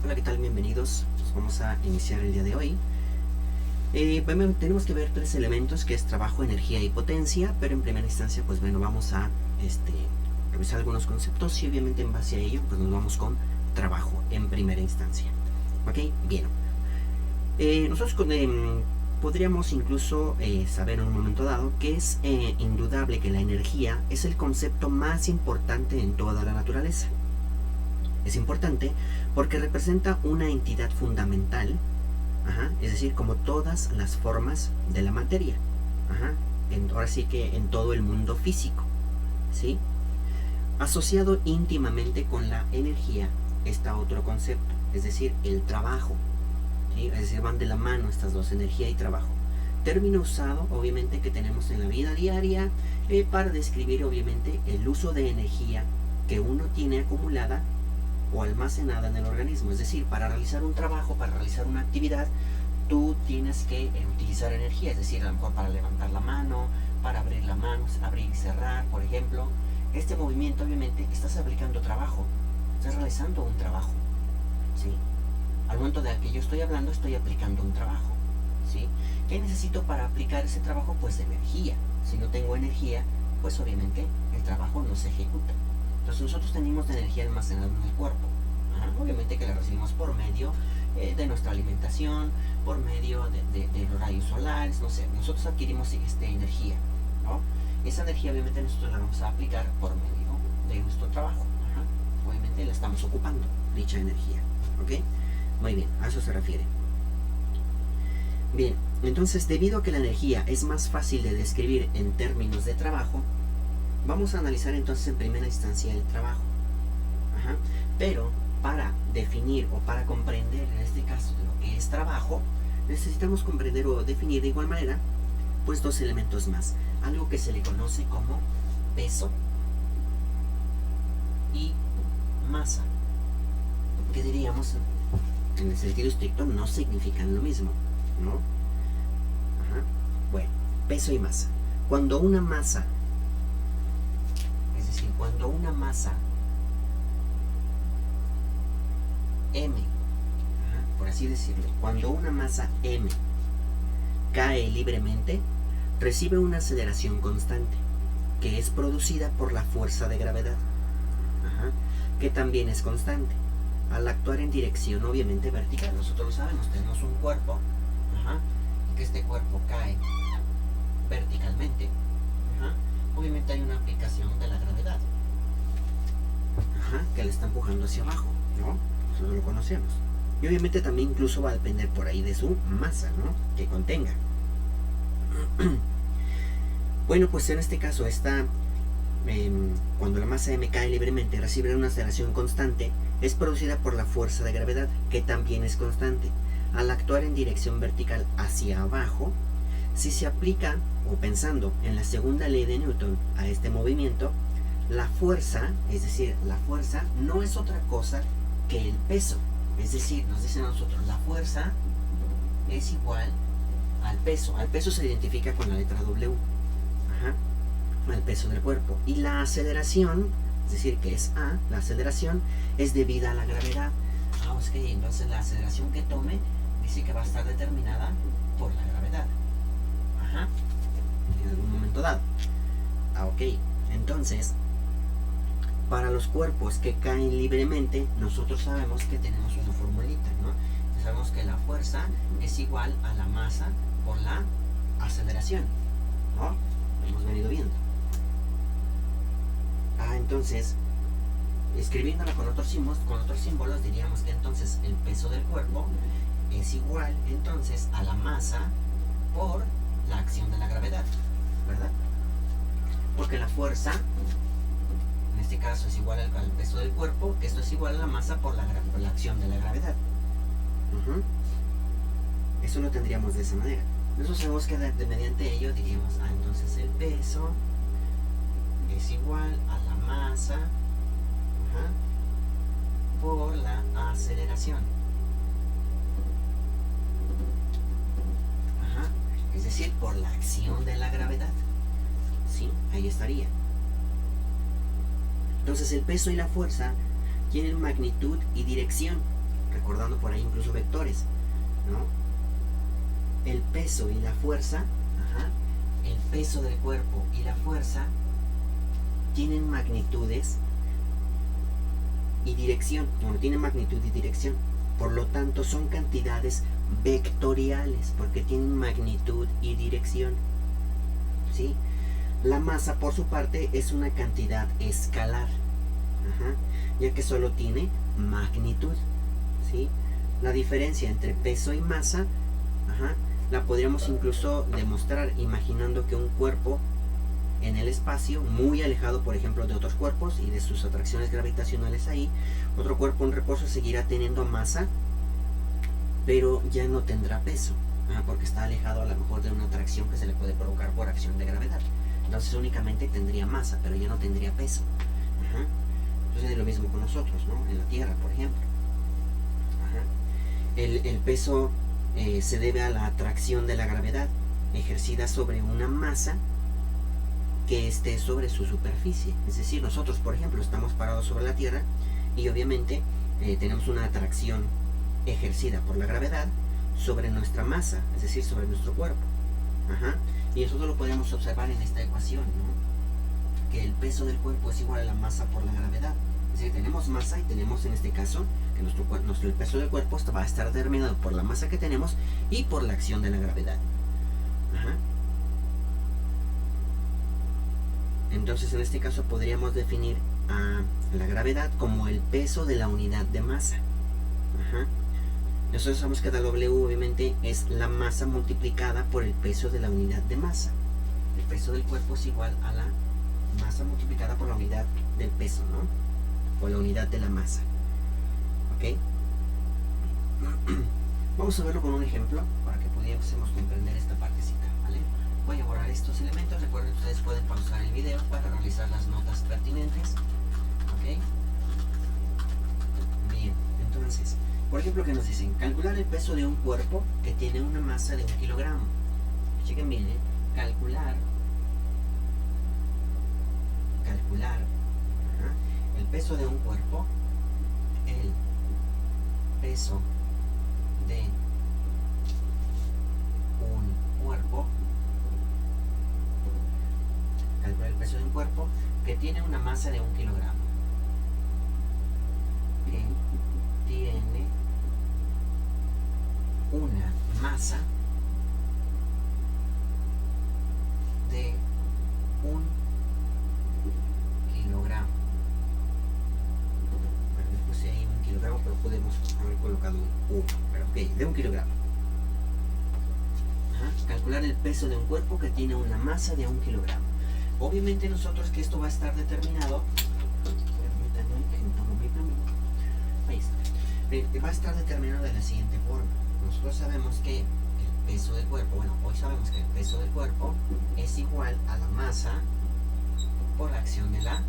Hola, ¿qué tal? Bienvenidos. Pues vamos a iniciar el día de hoy. Bueno, tenemos que ver tres elementos que es trabajo, energía y potencia, pero en primera instancia, pues bueno, vamos a revisar algunos conceptos y obviamente en base a ello, pues nos vamos con trabajo en primera instancia. ¿Ok? Bien. Nosotros podríamos incluso saber en un momento dado que es indudable que la energía es el concepto más importante en toda la naturaleza. Es importante porque representa una entidad fundamental, es decir, como todas las formas de la materia. Ahora sí que en todo el mundo físico, ¿sí? Asociado íntimamente con la energía está otro concepto, es decir, el trabajo, ¿sí? Es decir, van de la mano estas dos, energía y trabajo. Término usado, obviamente, que tenemos en la vida diaria para describir, obviamente, el uso de energía que uno tiene acumulada o almacenada en el organismo. Es decir, para realizar un trabajo, para realizar una actividad, tú tienes que utilizar energía, es decir, a lo mejor para levantar la mano, para abrir la mano, abrir y cerrar, por ejemplo. Este movimiento, obviamente, estás aplicando trabajo, estás realizando un trabajo, ¿sí? Al momento de que yo estoy hablando, estoy aplicando un trabajo, ¿sí? ¿Qué necesito para aplicar ese trabajo? Pues energía. Si no tengo energía, pues obviamente el trabajo no se ejecuta. Entonces nosotros tenemos energía almacenada en el cuerpo. Obviamente que la recibimos por medio de nuestra alimentación, por medio de los rayos solares, no sé, nosotros adquirimos energía, ¿no? Esa energía obviamente nosotros la vamos a aplicar por medio de nuestro trabajo. Obviamente la estamos ocupando, dicha energía, ¿ok? Muy bien, a eso se refiere. Bien, entonces debido a que la energía es más fácil de describir en términos de trabajo, vamos a analizar entonces en primera instancia el trabajo. Pero para definir o para comprender en este caso lo que es trabajo, necesitamos comprender o definir de igual manera pues dos elementos más. Algo que se le conoce como peso y masa, que diríamos en el sentido estricto no significan lo mismo, ¿no? Bueno, peso y masa. Cuando una masa, es decir, cuando una masa M, por así decirlo, cuando una masa M cae libremente, recibe una aceleración constante, que es producida por la fuerza de gravedad, que también es constante, al actuar en dirección obviamente vertical. Nosotros lo sabemos, tenemos un cuerpo, y que este cuerpo cae verticalmente, obviamente hay una aplicación de la gravedad, que le está empujando hacia abajo, ¿no? Nosotros lo conocemos. Y obviamente también incluso va a depender por ahí de su masa, ¿no? Que contenga. Bueno, pues en este caso cuando la masa M cae libremente, recibe una aceleración constante, es producida por la fuerza de gravedad, que también es constante. Al actuar en dirección vertical hacia abajo, si se aplica, o pensando en la segunda ley de Newton a este movimiento, la fuerza, es decir, la fuerza no es otra cosa que el peso. Es decir, nos dicen a nosotros, la fuerza es igual al peso. Al peso se identifica con la letra W, al peso del cuerpo. Y la aceleración, es decir, que es A, la aceleración es debida a la gravedad. Ok, entonces la aceleración que tome dice que va a estar determinada por la gravedad. En algún momento dado. Ok, entonces, para los cuerpos que caen libremente, nosotros sabemos que tenemos una formulita, ¿no? Sabemos que la fuerza es igual a la masa por la aceleración, ¿no? Lo hemos venido viendo. Entonces, escribiéndola con otros símbolos, diríamos que entonces el peso del cuerpo es igual entonces a la masa por la acción de la gravedad, ¿verdad? Porque la fuerza, en este caso, es igual al peso del cuerpo, esto es igual a la masa por la acción de la gravedad. Eso lo tendríamos de esa manera. Nosotros sabemos que mediante ello diríamos, entonces el peso es igual a la masa por la aceleración. Es decir, por la acción de la gravedad. ¿Sí? Ahí estaría. Entonces el peso y la fuerza tienen magnitud y dirección. recordando por ahí incluso vectores, ¿no? El peso y la fuerza, el peso del cuerpo y la fuerza tienen magnitudes y dirección, bueno, tienen magnitud y dirección, por lo tanto son cantidades vectoriales, porque tienen magnitud y dirección, ¿sí? La masa, por su parte, es una cantidad escalar, ya que solo tiene magnitud, ¿sí? La diferencia entre peso y masa, la podríamos incluso demostrar imaginando que un cuerpo en el espacio, muy alejado, por ejemplo, de otros cuerpos y de sus atracciones gravitacionales ahí, otro cuerpo en reposo seguirá teniendo masa, pero ya no tendrá peso, porque está alejado a lo mejor de una atracción que se le puede provocar por acción de gravedad. Entonces únicamente tendría masa, pero ya no tendría peso. Entonces es lo mismo con nosotros, ¿no? En la Tierra, por ejemplo. El peso se debe a la atracción de la gravedad ejercida sobre una masa que esté sobre su superficie. Es decir, nosotros, por ejemplo, estamos parados sobre la Tierra y obviamente tenemos una atracción ejercida por la gravedad sobre nuestra masa, es decir, sobre nuestro cuerpo. Y nosotros lo podemos observar en esta ecuación, ¿no? Que el peso del cuerpo es igual a la masa por la gravedad. Es decir, tenemos masa y tenemos en este caso que el peso del cuerpo va a estar determinado por la masa que tenemos y por la acción de la gravedad. Entonces, en este caso podríamos definir a la gravedad como el peso de la unidad de masa. Nosotros sabemos que la W obviamente es la masa multiplicada por el peso de la unidad de masa. El peso del cuerpo es igual a la masa multiplicada por la unidad del peso, ¿no? O la unidad de la masa. ¿Ok? Vamos a verlo con un ejemplo para que pudiésemos comprender esta partecita, ¿vale? Voy a borrar estos elementos. Recuerden que ustedes pueden pausar el video para realizar las notas pertinentes. ¿Ok? Bien, entonces, por ejemplo, que nos dicen calcular el peso de un cuerpo que tiene una masa de 1 kilogramo. Chequen bien, calcular el peso de un cuerpo, el peso de un cuerpo, calcular el peso de un cuerpo que tiene una masa de 1 kilogramo, que tiene una masa de 1 kilogramo. Bueno, le puse ahí 1 kilogramo, pero podemos haber colocado un 1, pero ok, de 1 kilogramo. Calcular el peso de un cuerpo que tiene una masa de 1 kilogramo. Obviamente nosotros que esto va a estar determinado, permítanme que no tomo mi plumín. Ahí está. Va a estar determinado de la siguiente forma. Nosotros sabemos que el peso del cuerpo, bueno, hoy sabemos que el peso del cuerpo es igual a la masa por la acción de la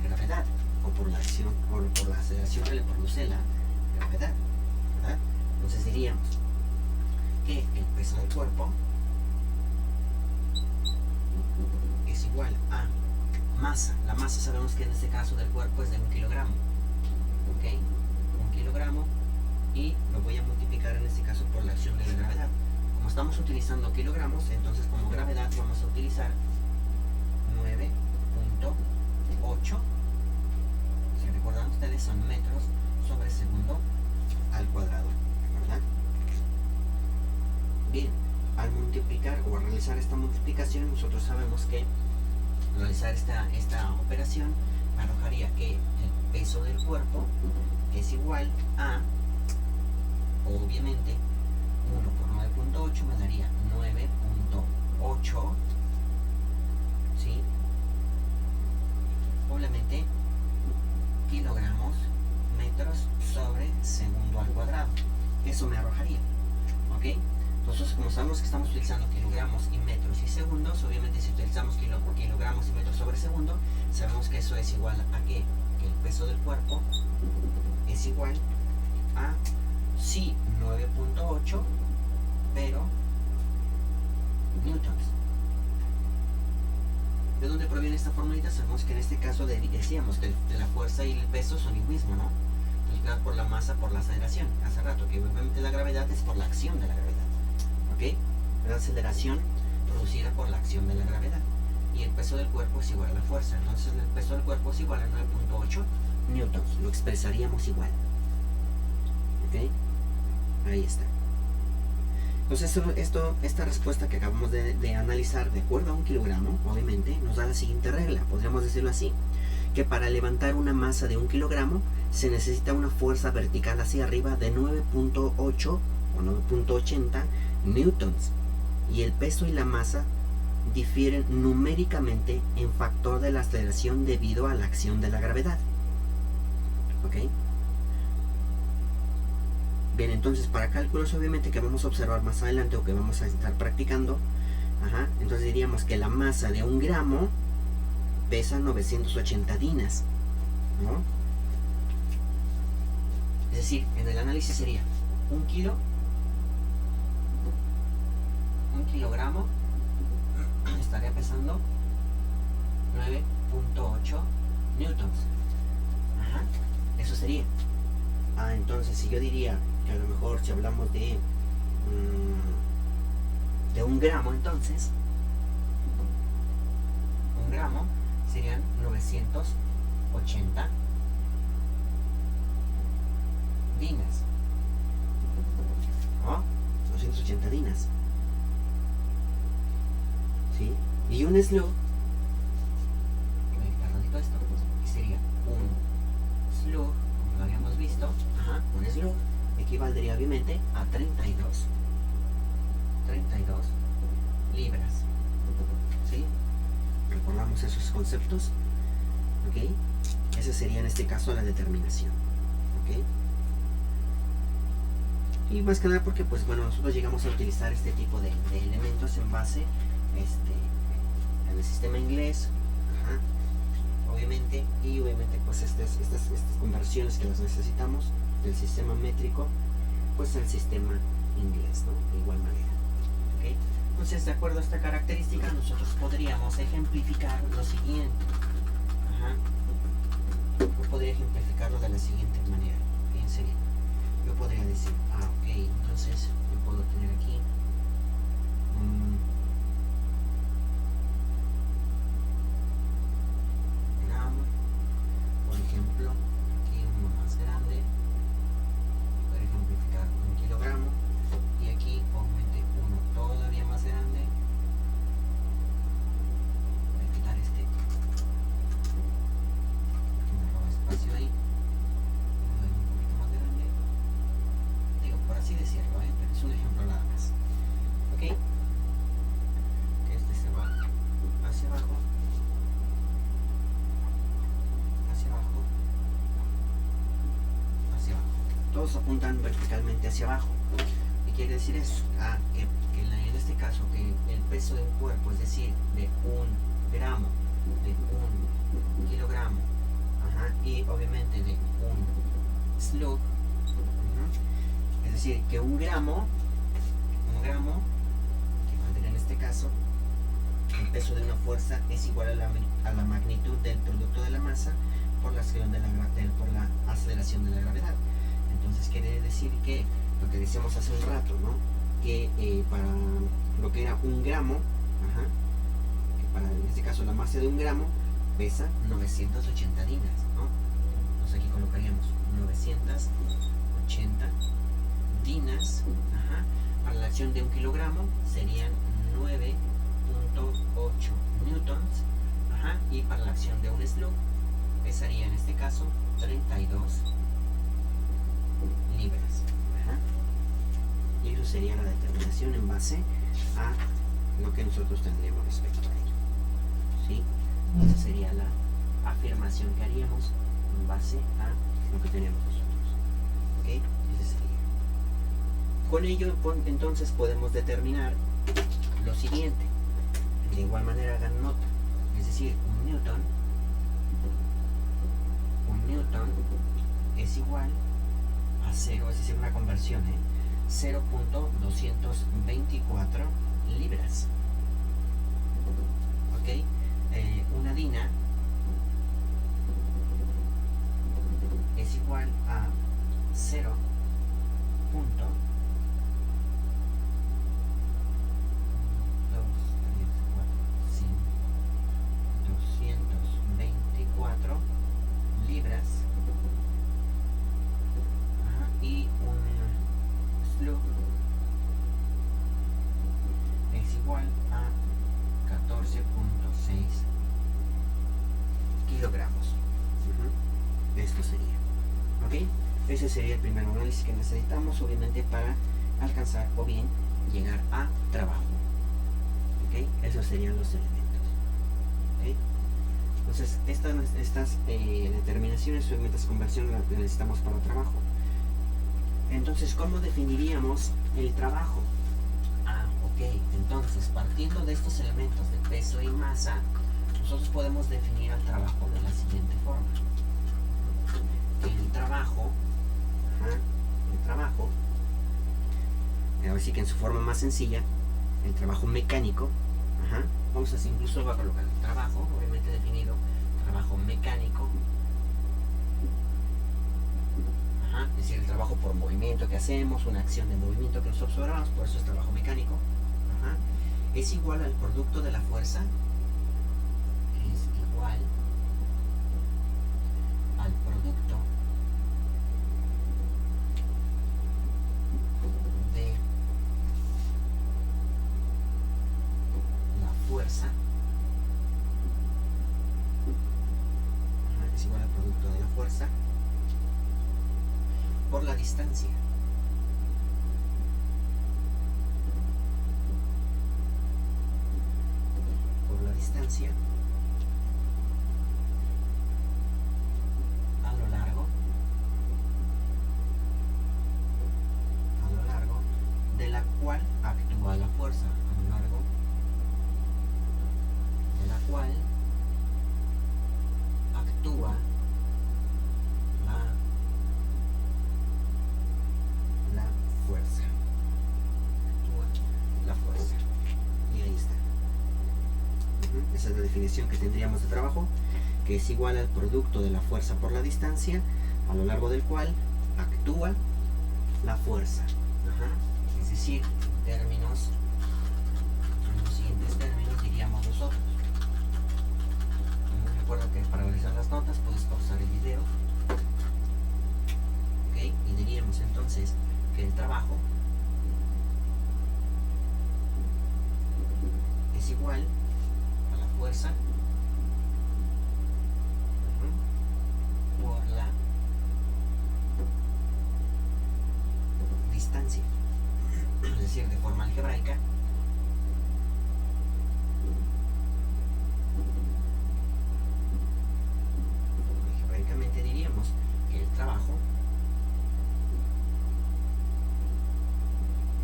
gravedad, o por la acción, o por la aceleración que le produce la gravedad, ¿verdad? Entonces diríamos que el peso del cuerpo es igual a masa. La masa sabemos que en este caso del cuerpo es de 1 kilogramo, ¿ok? 1 kilogramo, y lo voy a multiplicar en este caso por la acción de la gravedad. Como estamos utilizando kilogramos, entonces como gravedad vamos a utilizar 9.8. Si recuerdan ustedes, son metros sobre segundo al cuadrado, ¿verdad? Bien, al multiplicar o al realizar esta multiplicación, nosotros sabemos que realizar esta operación arrojaría que el peso del cuerpo es igual a, obviamente, 1 por 9.8 me daría 9.8, ¿sí? Obviamente, kilogramos metros sobre segundo al cuadrado. Eso me arrojaría, ¿ok? Entonces, como sabemos que estamos utilizando kilogramos y metros y segundos, obviamente si utilizamos kilogramos y metros sobre segundo, sabemos que eso es igual a que el peso del cuerpo es igual a, sí, 9.8, pero newtons. ¿De dónde proviene esta formulita? Sabemos que en este caso decíamos que la fuerza y el peso son el mismo, ¿no? El multiplicado por la masa por la aceleración. Hace rato que obviamente la gravedad es por la acción de la gravedad. ¿Ok? La aceleración producida por la acción de la gravedad. Y el peso del cuerpo es igual a la fuerza. Entonces el peso del cuerpo es igual a 9.8 newtons. Lo expresaríamos igual. ¿Ok? Ahí está. Entonces esta respuesta que acabamos de analizar de acuerdo a un kilogramo, obviamente, nos da la siguiente regla. Podríamos decirlo así. Que para levantar una masa de 1 kilogramo se necesita una fuerza vertical hacia arriba de 9.8 o 9.80 newtons. Y el peso y la masa difieren numéricamente en factor de la aceleración debido a la acción de la gravedad. ¿Ok? Bien, entonces para cálculos obviamente que vamos a observar más adelante o que vamos a estar practicando, entonces diríamos que la masa de 1 gramo pesa 980 dinas, ¿no? Es decir, en el análisis sería 1 kilogramo estaría pesando 9.8 newtons. Eso sería. Entonces si yo diría que a lo mejor si hablamos de 1 gramo, entonces 1 gramo serían 980 dinas, ¿no? 980 dinas, ¿sí? Y un slug, voy a quitar tantito esto, y sería un slug, como lo habíamos visto, un slug equivaldría obviamente a 32 libras, ¿sí? Recordamos esos conceptos, ¿ok? Esa sería en este caso la determinación, ¿ok? Y más que nada porque, pues bueno, nosotros llegamos a utilizar este tipo de elementos en base en el sistema inglés, obviamente, y obviamente pues estas conversiones que las necesitamos del sistema métrico, pues al sistema inglés, ¿no? De igual manera, ¿ok? Entonces, de acuerdo a esta característica, nosotros podríamos ejemplificar lo siguiente. Yo podría ejemplificarlo de la siguiente manera. Fíjense bien. Yo podría decir, ok, entonces yo puedo tener aquí un gramo, por ejemplo, aquí uno más grande, para ejemplificar 1 kilogramo, y aquí obviamente uno todavía más grande. Voy a quitar este que me roba espacio ahí, uno un poquito más grande, digo por así decirlo, pero es un ejemplo nada más, ok. Este se va hacia abajo, hacia abajo, hacia abajo, todos apuntan verticalmente hacia abajo. ¿Qué quiere decir eso? Que en este caso que el peso de un cuerpo, es decir, de 1 gramo, de 1 kilogramo, y obviamente de un slug, es decir, que 1 gramo, que valdría en este caso, el peso de una fuerza es igual a la magnitud del producto de la masa por la acción por la aceleración de la gravedad. Entonces quiere decir que lo que decíamos hace un rato, ¿no? Que para lo que era 1 gramo, que para en este caso la masa de 1 gramo pesa 980 dinas, ¿no? Entonces aquí colocaríamos 980 dinas, para la acción de 1 kilogramo serían 9.8 newtons, y para la acción de un slug pesaría en este caso 32 libras, y eso sería la determinación en base a lo que nosotros tendríamos respecto a ello, ¿sí? Esa sería la afirmación que haríamos en base a lo que tenemos nosotros, ¿ok? Ese sería. Con ello entonces podemos determinar lo siguiente. De igual manera hagan nota, es decir, un newton es igual a 0, es decir, una conversión, 0.224 libras, ok. Una dina es igual a ¿Ok? Ese sería el primer análisis que necesitamos, obviamente, para alcanzar o bien llegar a trabajo. ¿Ok? Esos serían los elementos. ¿Ok? Entonces, estas determinaciones o metas de conversión las necesitamos para trabajo. Entonces, ¿cómo definiríamos el trabajo? Ok. Entonces, partiendo de estos elementos de peso y masa, nosotros podemos definir al trabajo de la siguiente forma. El trabajo, ahora sí que en su forma más sencilla, el trabajo mecánico, vamos a incluso va a colocar el trabajo, obviamente definido, trabajo mecánico, es decir, el trabajo por movimiento que hacemos, una acción de movimiento que nos observamos, por eso es trabajo mecánico, es igual al producto de la fuerza, es igual al producto de la fuerza, es igual al producto de la fuerza por la distancia. Por la distancia a lo largo de la cual actúa la fuerza, a lo largo de la cual actúa la fuerza. Actúa la fuerza. Y ahí está. Esa es la definición que tendríamos de trabajo, que es igual al producto de la fuerza por la distancia, a lo largo del cual actúa la fuerza. Es decir, en los siguientes términos diríamos nosotros. Recuerda que para realizar las notas puedes pausar el video. ¿Ok? Y diríamos entonces que el trabajo es igual a la fuerza por la distancia. Es decir, de forma algebraica, algebraicamente diríamos que el trabajo,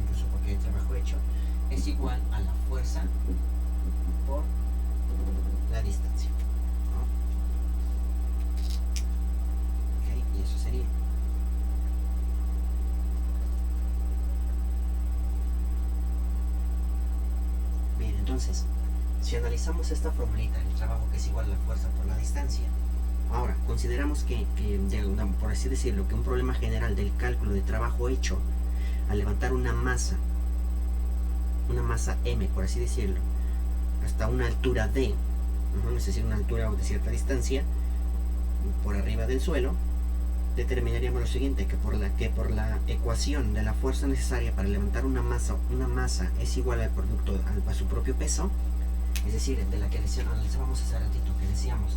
incluso porque el trabajo hecho, es igual a la fuerza por la distancia. ¿Ok? Y eso sería. Bien, entonces, si analizamos esta formulita, el trabajo que es igual a la fuerza por la distancia, ahora consideramos que por así decirlo, que un problema general del cálculo de trabajo hecho al levantar una masa m, por así decirlo, hasta una altura d, es decir, una altura de cierta distancia por arriba del suelo, determinaríamos lo siguiente, que por la ecuación de la fuerza necesaria para levantar una masa es igual al producto a su propio peso, es decir, de la que analizábamos hace ratito, que decíamos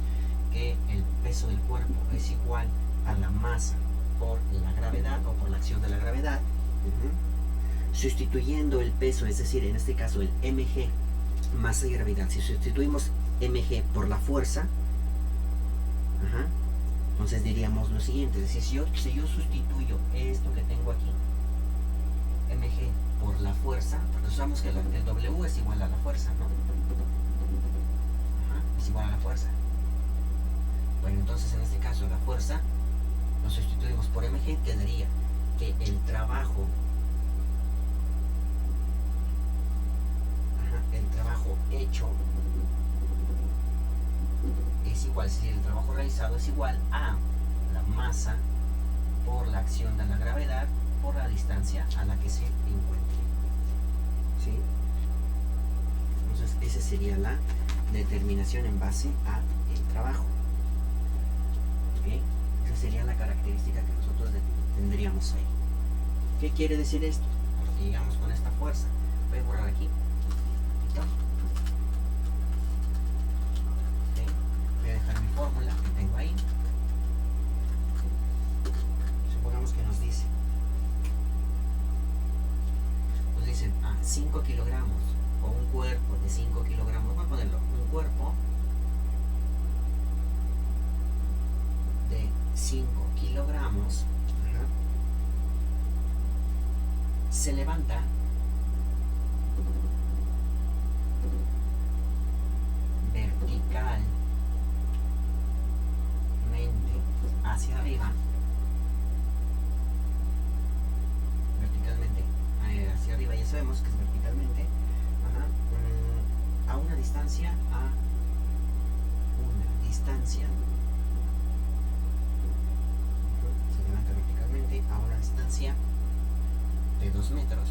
que el peso del cuerpo es igual a la masa por la gravedad o por la acción de la gravedad, sustituyendo el peso, es decir, en este caso el mg, masa y gravedad, si sustituimos mg por la fuerza, entonces diríamos lo siguiente, es decir, si yo sustituyo esto que tengo aquí, mg por la fuerza, porque sabemos que el W es igual a la fuerza, ¿no? Es igual a la fuerza. Bueno, entonces en este caso la fuerza lo sustituimos por mg, quedaría que el trabajo hecho es igual, es decir, el trabajo realizado es igual a la masa por la acción de la gravedad por la distancia a la que se encuentre. ¿Sí? Entonces esa sería la determinación en base a el trabajo. ¿Okay? Esa sería la característica que nosotros tendríamos ahí. ¿Qué quiere decir esto? Lo que llegamos con esta fuerza. Voy a borrar aquí. Voy a dejar mi fórmula que tengo ahí. 5 kilogramos o un cuerpo de 5 kilogramos, voy a ponerlo, un cuerpo de 5 kilogramos, se levanta verticalmente hacia arriba, ya sabemos que es verticalmente, a una distancia, se levanta verticalmente a una distancia de 2 metros.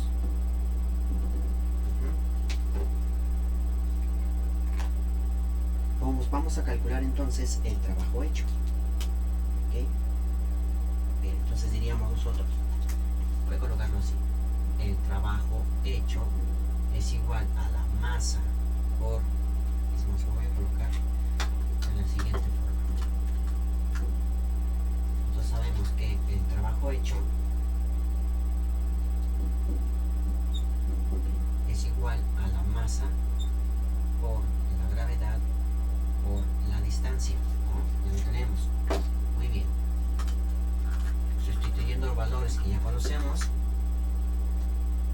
Vamos a calcular entonces el trabajo hecho. ¿Okay? Bien, entonces diríamos nosotros, voy a colocarlo así: el trabajo hecho es igual a la masa por, lo voy a colocar en la siguiente forma. Entonces sabemos que el trabajo hecho es igual a la masa por la gravedad por la distancia, ¿no? Ya lo tenemos. Muy bien. Sustituyendo los valores que ya conocemos,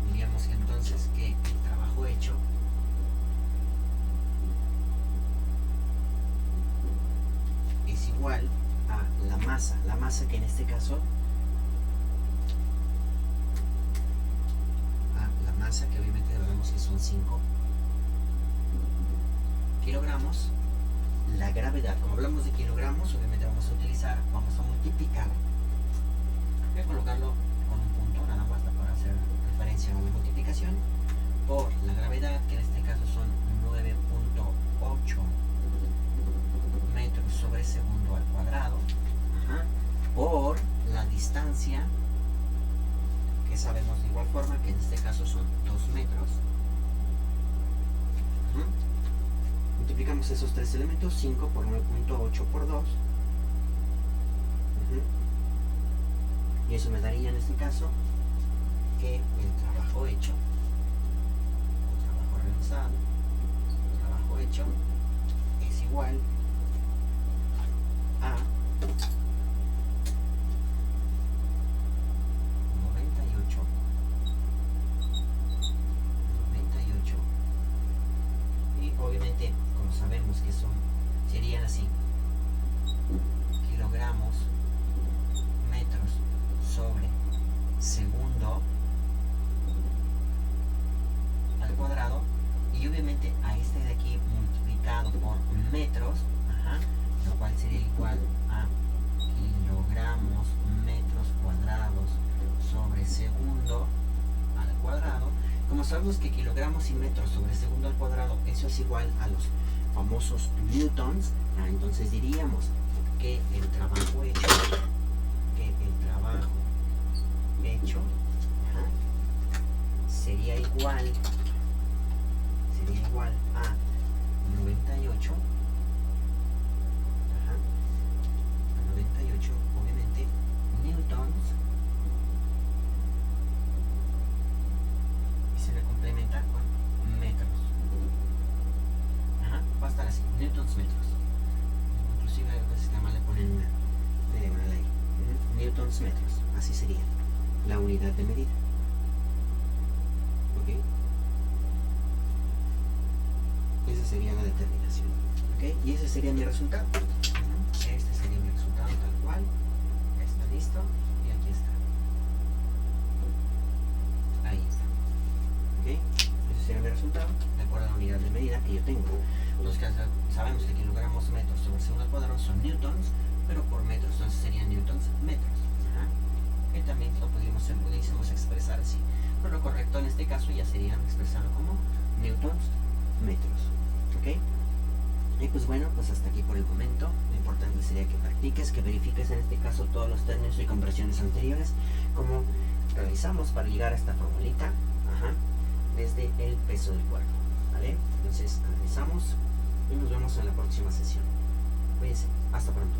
diríamos que entonces que el trabajo hecho es igual a la masa que en este caso, la masa que obviamente sabemos que son 5 kilogramos, la gravedad, como hablamos de kilogramos, obviamente vamos a multiplicar, voy a colocarlo con un punto nada más para hacer referencia a una multiplicación, por la gravedad, que en este caso son 9.8 metros sobre segundo al cuadrado, por la distancia, que sabemos de igual forma que en este caso son 2 metros. Multiplicamos esos tres elementos, 5 por 9.8 por 2, y eso me daría en este caso que el trabajo hecho, o trabajo realizado, trabajo hecho es igual a 98, y obviamente, como sabemos que serían así, kilogramos metros sobre segundo al cuadrado, y obviamente a este de aquí multiplicado por metros, lo cual sería igual a kilogramos metros cuadrados sobre segundo al cuadrado. Como sabemos que kilogramos y metros sobre segundo al cuadrado, eso es igual a los famosos newtons, entonces diríamos que el trabajo hecho sería igual a 98, obviamente newtons, y se le complementa con metros. Va a estar así, newtons metros. Inclusive a veces nada más le ponen media mal ahí. Newtons metros, así sería la unidad de medida. ¿Ok? Esa sería la determinación. ¿Ok? Y ese sería mi resultado. Este sería mi resultado tal cual. Ya está listo. Y aquí está. Ahí está. ¿Ok? Ese sería mi resultado de acuerdo a la unidad de medida que yo tengo. Los que sabemos que kilogramos metros sobre segundo al cuadrado son newtons, pero por metros entonces serían newtons metros. Que también lo pudiésemos expresar así, pero lo correcto en este caso ya sería expresarlo como newtons metros. ¿Ok? Y pues bueno, pues hasta aquí por el momento. Lo importante sería que practiques, que verifiques en este caso todos los términos y conversiones anteriores, como realizamos para llegar a esta formulita, desde el peso del cuerpo. ¿Vale? Entonces analizamos y nos vemos en la próxima sesión. Cuídense, hasta pronto.